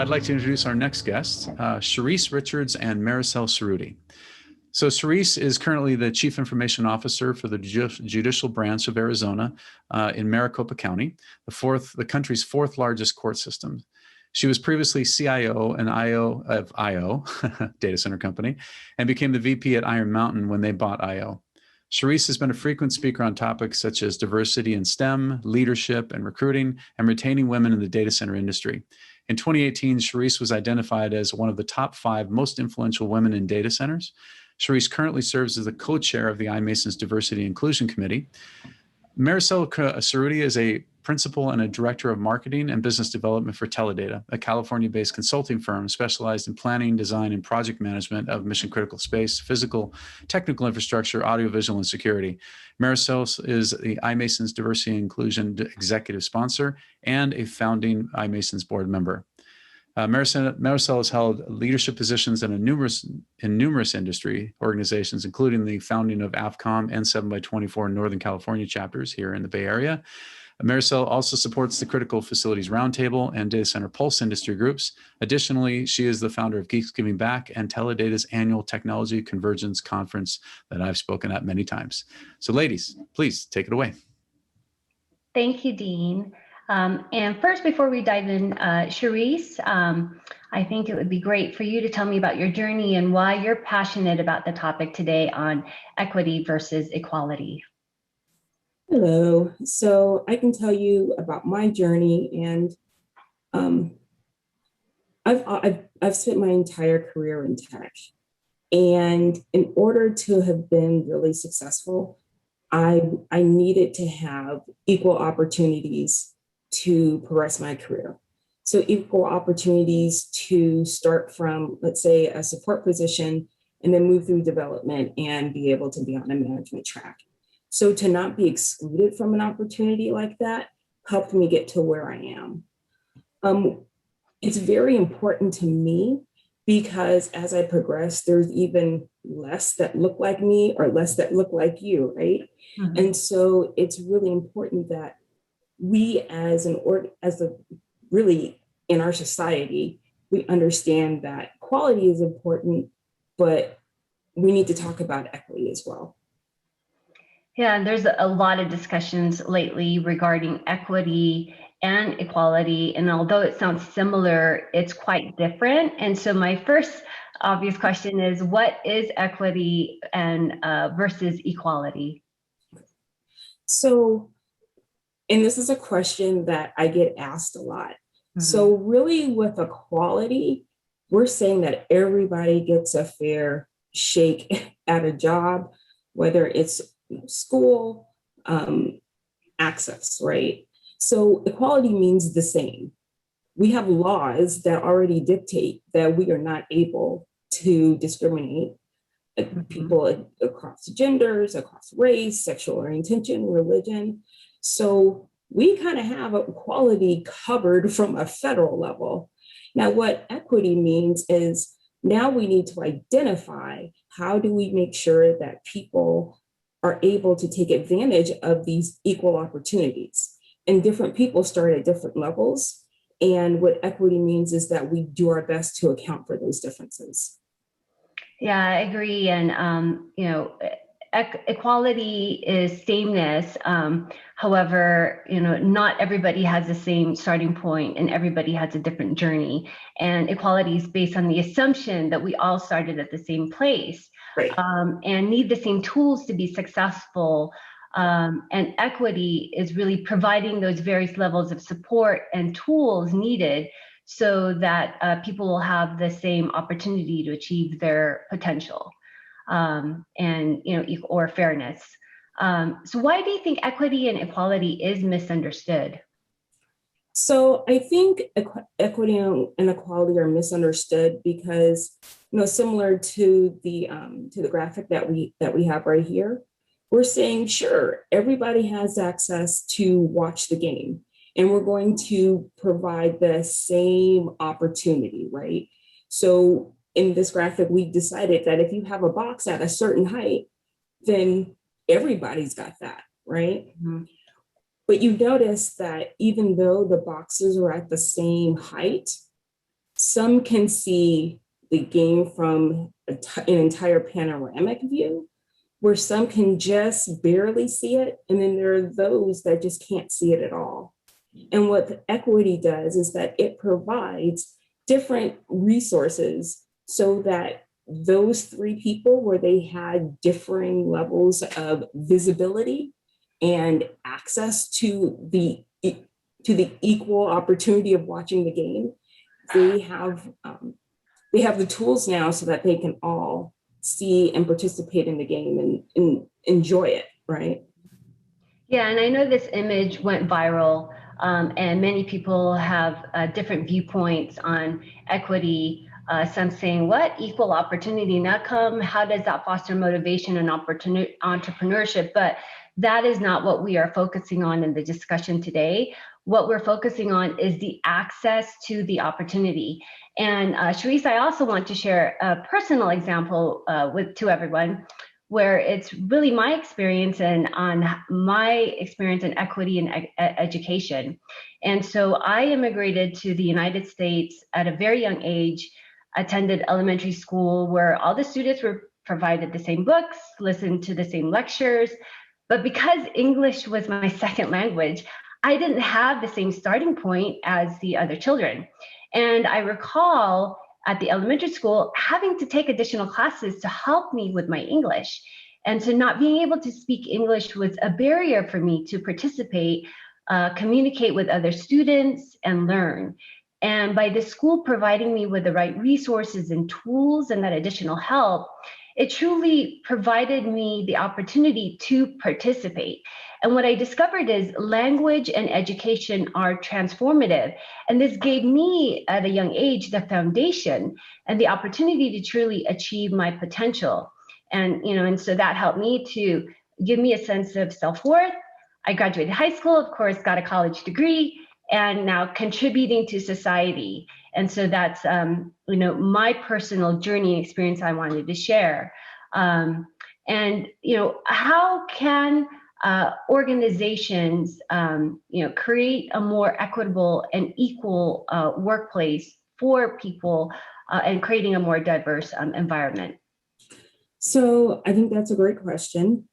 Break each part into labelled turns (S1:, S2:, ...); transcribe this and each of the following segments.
S1: I'd like to introduce our next guests, Charisse Richards and Maricel Cerruti. So Charisse is currently the Chief Information Officer for the Judicial Branch of Arizona in Maricopa County, the country's fourth largest court system. She was previously CIO and IO of IO, data center company, and became the VP at Iron Mountain when they bought IO. Charisse has been a frequent speaker on topics such as diversity in STEM, leadership and recruiting, and retaining women in the data center industry. In 2018, Charisse was identified as one of the top 5 most influential women in data centers. Charisse currently serves as the co-chair of the iMasons Diversity Inclusion Committee. Maricel Cerruti is a principal and a director of marketing and business development for Teledata, a California-based consulting firm specialized in planning, design, and project management of mission-critical space, physical, technical infrastructure, audiovisual, and security. Maricel is the iMasons Diversity and Inclusion executive sponsor and a founding iMasons board member. Maricel has held leadership positions in numerous industry organizations, including the founding of AFCOM and 7x24 Northern California chapters here in the Bay Area. Maricel also supports the Critical Facilities Roundtable and Data Center Pulse industry groups. Additionally, she is the founder of Geeks Giving Back and Teledata's annual Technology Convergence Conference that I've spoken at many times. So ladies, please take it away.
S2: Thank you, Dean. And first, before we dive in, Charisse, I think it would be great for you to tell me about your journey and why you're passionate about the topic today on equity versus equality.
S3: Hello. So I can tell you about my journey, and I've spent my entire career in tech. And in order to have been really successful, I needed to have equal opportunities to progress my career. So equal opportunities to start from, let's say, a support position and then move through development and be able to be on a management track. So to not be excluded from an opportunity like that helped me get to where I am. It's very important to me because as I progress, there's even less that look like me or less that look like you, right? Mm-hmm. And so it's really important that we really in our society, we understand that quality is important, but we need to talk about equity as well.
S2: Yeah, and there's a lot of discussions lately regarding equity and equality. And although it sounds similar, it's quite different. And so my first obvious question is, what is equity and versus equality?
S3: So, and this is a question that I get asked a lot. Mm-hmm. So really with equality, we're saying that everybody gets a fair shake at a job, whether it's school, access, right? So equality means the same. We have laws that already dictate that we are not able to discriminate people across genders, across race, sexual orientation, religion. So we kind of have equality covered from a federal level. Now, what equity means is now we need to identify how do we make sure that people are able to take advantage of these equal opportunities. And different people start at different levels. And what equity means is that we do our best to account for those differences.
S2: Yeah, I agree. And, equality is sameness. However, not everybody has the same starting point and everybody has a different journey. And equality is based on the assumption that we all started at the same place, right, and need the same tools to be successful. And equity is really providing those various levels of support and tools needed so that people will have the same opportunity to achieve their potential. Or fairness. So why do you think equity and equality is misunderstood?
S3: So I think equity and equality are misunderstood because, similar to the graphic that we have right here, we're saying, sure, everybody has access to watch the game, and we're going to provide the same opportunity, right? So in this graphic, we decided that if you have a box at a certain height, then everybody's got that, right? Mm-hmm. But you notice that even though the boxes are at the same height, some can see the game from an entire panoramic view, where some can just barely see it. And then there are those that just can't see it at all. And what the equity does is that it provides different resources so that those three people where they had differing levels of visibility and access to the equal opportunity of watching the game, they have the tools now so that they can all see and participate in the game and enjoy it, right?
S2: Yeah, and I know this image went viral, and many people have different viewpoints on equity. Some saying, what, equal opportunity? How does that foster motivation and entrepreneurship? But that is not what we are focusing on in the discussion today. What we're focusing on is the access to the opportunity. And Sharice, I also want to share a personal example to everyone, where it's really my experience and on my experience in equity and education. And so I immigrated to the United States at a very young age, attended elementary school where all the students were provided the same books, listened to the same lectures. But because English was my second language, I didn't have the same starting point as the other children. And I recall at the elementary school having to take additional classes to help me with my English. And so not being able to speak English was a barrier for me to participate, communicate with other students, and learn. And by the school providing me with the right resources and tools and that additional help, it truly provided me the opportunity to participate. And what I discovered is language and education are transformative. And this gave me at a young age the foundation and the opportunity to truly achieve my potential. And so that helped me to give me a sense of self-worth. I graduated high school, of course, got a college degree, and now contributing to society. And so that's my personal journey and experience I wanted to share. How can organizations create a more equitable and equal workplace for people and creating a more diverse environment?
S3: So I think that's a great question.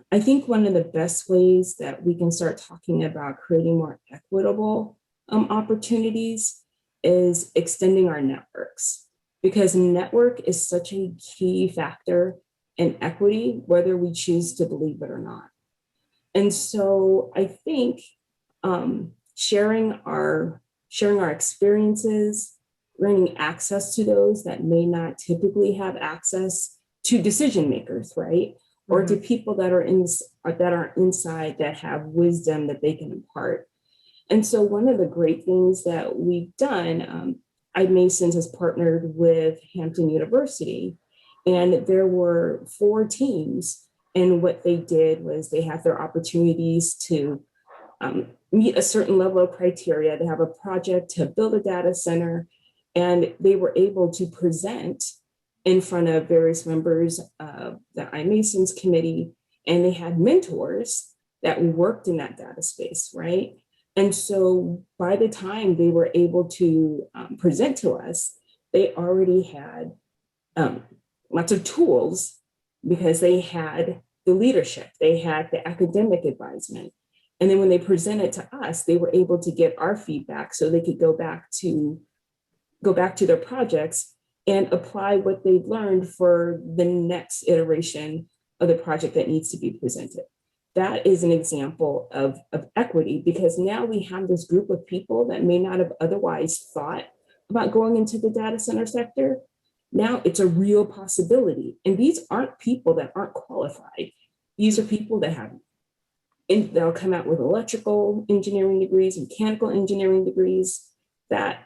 S3: I think one of the best ways that we can start talking about creating more equitable opportunities is extending our networks, because network is such a key factor in equity, whether we choose to believe it or not. And so I think sharing our experiences, bringing access to those that may not typically have access to decision makers, right? Or to people that are inside that have wisdom that they can impart. And so one of the great things that we've done, iMasons has partnered with Hampton University, and there were 4 teams. And what they did was they had their opportunities to meet a certain level of criteria, to have a project, to build a data center, and they were able to present in front of various members of the iMasons committee, and they had mentors that worked in that data space, right? And so by the time they were able to present to us, they already had lots of tools, because they had the leadership, they had the academic advisement. And then when they presented to us, they were able to get our feedback so they could go back to their projects and apply what they've learned for the next iteration of the project that needs to be presented. That is an example of equity, because now we have this group of people that may not have otherwise thought about going into the data center sector. Now it's a real possibility. And these aren't people that aren't qualified. These are people that they'll come out with electrical engineering degrees, mechanical engineering degrees, that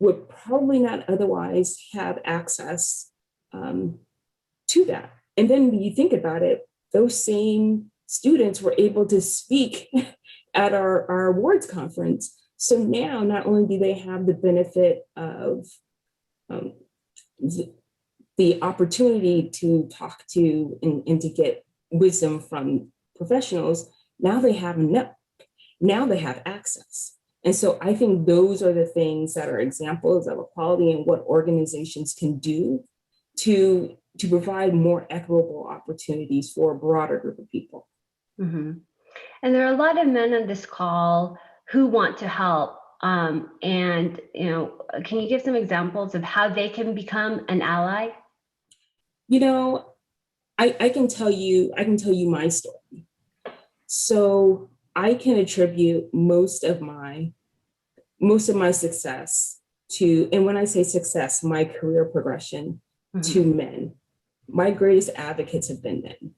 S3: would probably not otherwise have access to that. And then when you think about it, those same students were able to speak at our awards conference. So now not only do they have the benefit of the opportunity to talk to and to get wisdom from professionals, now they have a network, now they have access. And so I think those are the things that are examples of equality and what organizations can do to provide more equitable opportunities for a broader group of people.
S2: Mm-hmm. And there are a lot of men on this call who want to help. And can you give some examples of how they can become an ally?
S3: I can tell you my story. So I can attribute most of my success to, and when I say success, my career progression, to men. My greatest advocates have been men.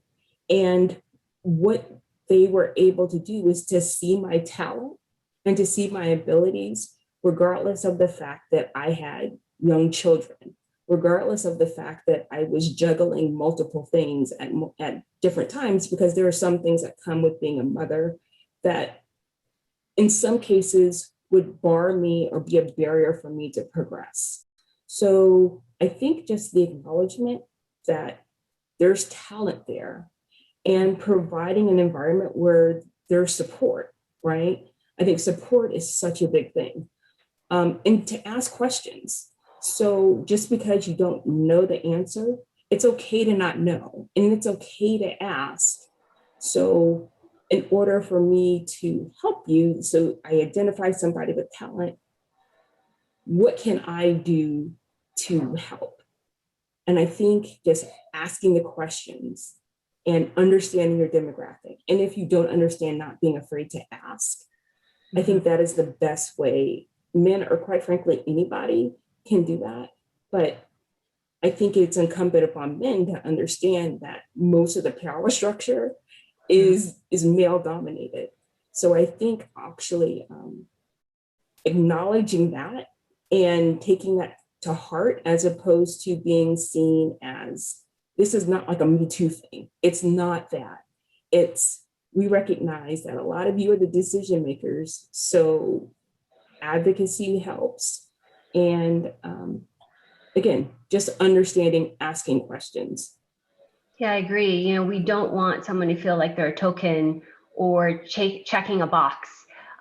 S3: And what they were able to do was to see my talent and to see my abilities, regardless of the fact that I had young children, regardless of the fact that I was juggling multiple things at different times, because there are some things that come with being a mother that in some cases would bar me or be a barrier for me to progress. So I think just the acknowledgement that there's talent there and providing an environment where there's support, right? I think support is such a big thing. And to ask questions. So just because you don't know the answer, it's okay to not know, and it's okay to ask. So in order for me to help you, so I identify somebody with talent, what can I do to help? And I think just asking the questions and understanding your demographic. And if you don't understand, not being afraid to ask. I think that is the best way. Men, or quite frankly, anybody can do that. But I think it's incumbent upon men to understand that most of the power structure is male dominated. So I think actually acknowledging that and taking that to heart, as opposed to being seen as, this is not like a Me Too thing. It's not that. It's, we recognize that a lot of you are the decision makers. So advocacy helps. And again, just understanding, asking questions.
S2: Yeah, I agree. We don't want someone to feel like they're a token or checking a box.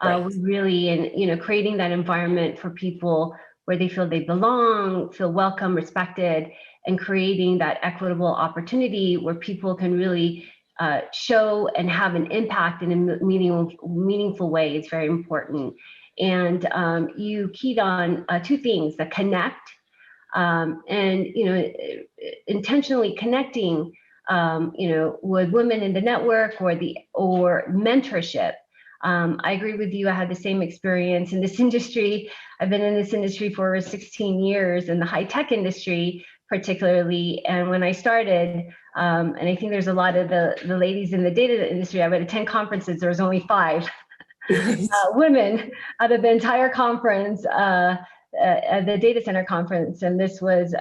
S3: Right.
S2: We really, and creating that environment for people where they feel they belong, feel welcome, respected, and creating that equitable opportunity where people can really show and have an impact in a meaningful way is very important. And you keyed on two things: the connect, and intentionally connecting with women in the network or mentorship. I agree with you. I had the same experience in this industry. I've been in this industry for 16 years, in the high tech industry particularly. And when I started, and I think there's a lot of the ladies in the data industry, I would attend conferences, there was only 5 women out of the entire conference, at the data center conference. And this was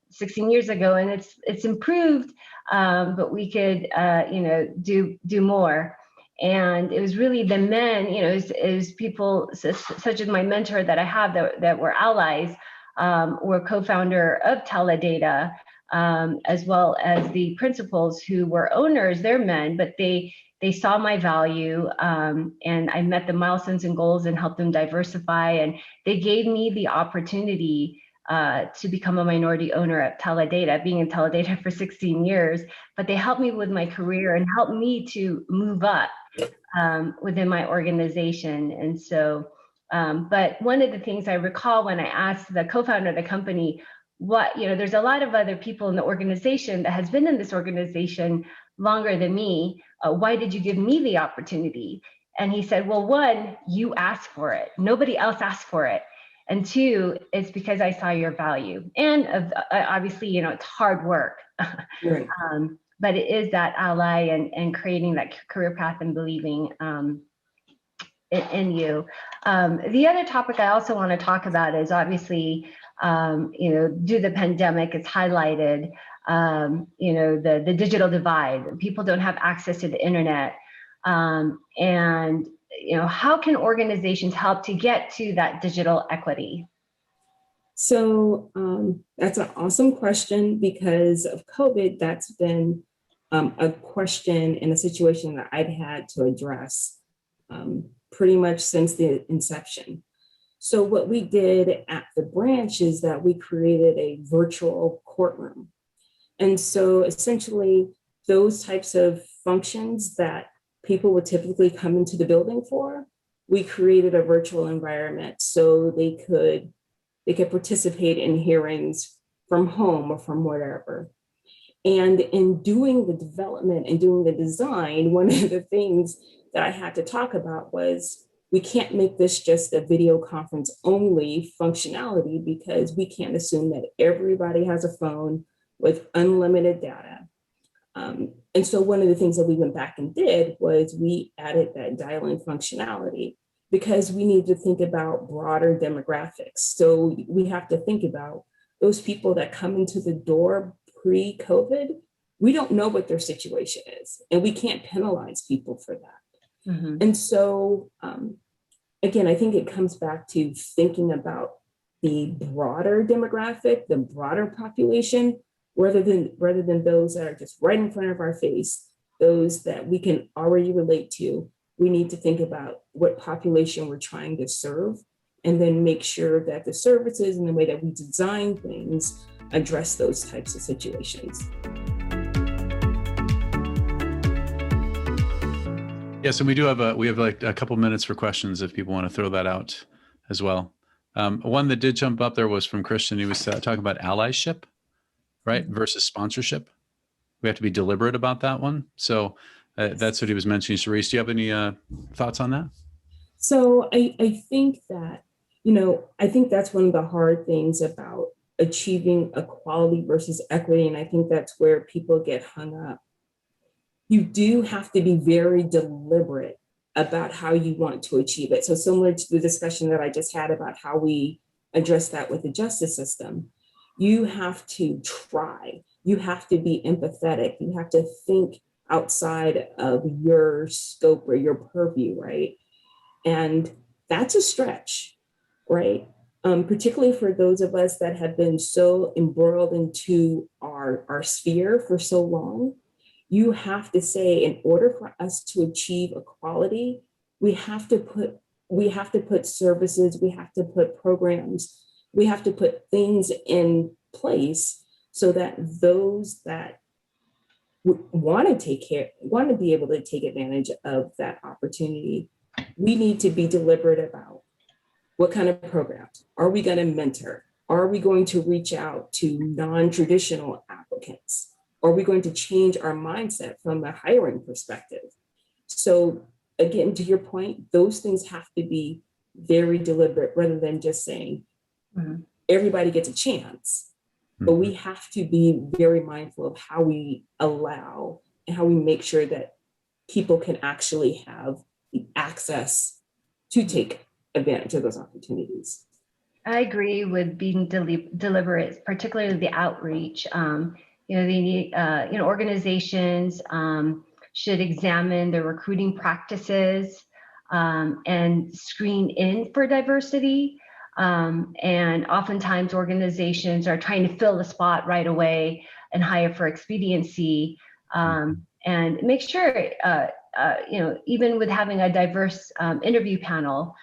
S2: 16 years ago, and it's improved, but we could do more. And it was really the men, is people such as my mentor that I have that were allies, were co-founder of Teledata, as well as the principals who were owners. They're men, but they saw my value, and I met the milestones and goals and helped them diversify. And they gave me the opportunity to become a minority owner at Teledata, being in Teledata for 16 years. But they helped me with my career and helped me to move up within my organization. And so, but one of the things I recall when I asked the co-founder of the company, there's a lot of other people in the organization that has been in this organization longer than me. Why did you give me the opportunity? And he said, well, 1, you asked for it. Nobody else asked for it. And 2, it's because I saw your value. And obviously, it's hard work.
S3: Right.
S2: But it is that ally and creating that career path and believing in you. The other topic I also want to talk about is obviously, due to the pandemic, it's highlighted, the digital divide. People don't have access to the internet. And how can organizations help to get to that digital equity?
S3: So that's an awesome question, because of COVID, that's been a question and a situation that I've had to address pretty much since the inception. So what we did at the branch is that we created a virtual courtroom. And so essentially those types of functions that people would typically come into the building for, we created a virtual environment so they could participate in hearings from home or from wherever. And in doing the development and doing the design, one of the things that I had to talk about was we can't make this just a video conference only functionality because we can't assume that everybody has a phone with unlimited data. And so one of the things that we went back and did was we added that dial-in functionality because we need to think about broader demographics. So we have to think about those people that come into the door pre-COVID. We don't know what their situation is, and we can't penalize people for that. Mm-hmm. And so, again, I think it comes back to thinking about the broader demographic, the broader population, rather than those that are just right in front of our face, those that we can already relate to. We need to think about what population we're trying to serve, and then make sure that the services and the way that we design things address those types of situations.
S1: Yes, and we have like a couple minutes for questions if people want to throw that out as well. One that did jump up there was from Christian. He was talking about allyship, right, versus sponsorship. We have to be deliberate about that one. So that's what he was mentioning. Charisse, do you have any thoughts on that?
S3: So I think that, I think that's one of the hard things about achieving equality versus equity. And I think that's where people get hung up. You do have to be very deliberate about how you want to achieve it. So similar to the discussion that I just had about how we address that with the justice system, you have to try, you have to be empathetic, you have to think outside of your scope or your purview, right? And that's a stretch, right? Particularly for those of us that have been so embroiled into our sphere for so long. You have to say, in order for us to achieve equality, we have to put services, we have to put programs, we have to put things in place so that those that want to be able to take advantage of that opportunity, we need to be deliberate about what kind of programs. Are we going to mentor? Are we going to reach out to non-traditional applicants? Are we going to change our mindset from a hiring perspective? So again, to your point, those things have to be very deliberate rather than just saying everybody gets a chance. But we have to be very mindful of how we allow and how we make sure that people can actually have the access to take advantage of those opportunities.
S2: I agree with being deliberate, particularly the outreach. They need, organizations should examine their recruiting practices and screen in for diversity. And oftentimes organizations are trying to fill the spot right away and hire for expediency, and make sure, even with having a diverse interview panel,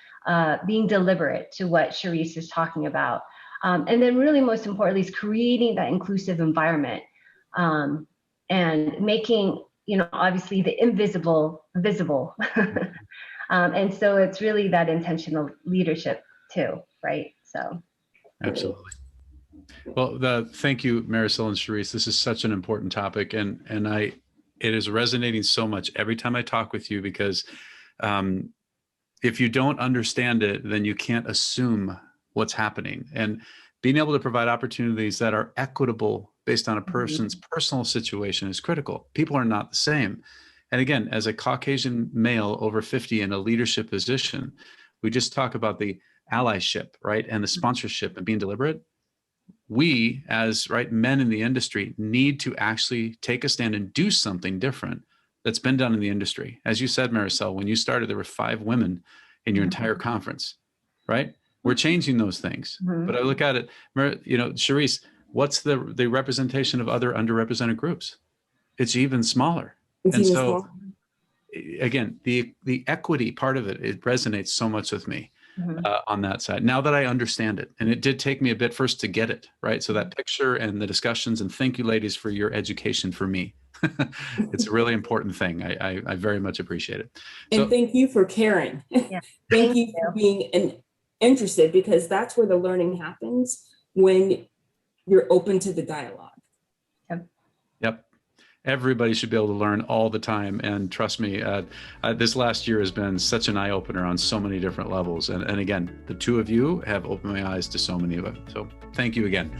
S2: being deliberate to what Charisse is talking about. And then really most importantly is creating that inclusive environment. And making, obviously the invisible visible. And so it's really that intentional leadership too, right? So.
S1: Absolutely. Well, thank you, Marisol and Charisse. This is such an important topic, and it is resonating so much every time I talk with you, because if you don't understand it, then you can't assume what's happening. And being able to provide opportunities that are equitable based on a person's personal situation is critical. People are not the same. And again, as a Caucasian male over 50 in a leadership position, we just talk about the allyship, right? And the sponsorship and being deliberate. We, as men in the industry, need to actually take a stand and do something different that's been done in the industry. As you said, Marisol, when you started, there were 5 women in your entire conference, right? We're changing those things. But I look at it, Charisse, what's the representation of other underrepresented groups? It's even smaller. Smaller. again, the equity part of it, it resonates so much with me.
S2: Mhm.
S1: On that side, now that I understand it. And it did take me a bit first to get it, right? So that picture and the discussions, and thank you, ladies, for your education for me. It's a really important thing. I very much appreciate it.
S3: And thank you for caring.
S2: Yeah.
S3: Thank you for being interested, because that's where the learning happens, when you're open to the dialogue.
S1: Yep. Everybody should be able to learn all the time. And trust me, this last year has been such an eye opener on so many different levels. And again, the two of you have opened my eyes to so many of it. So thank you again.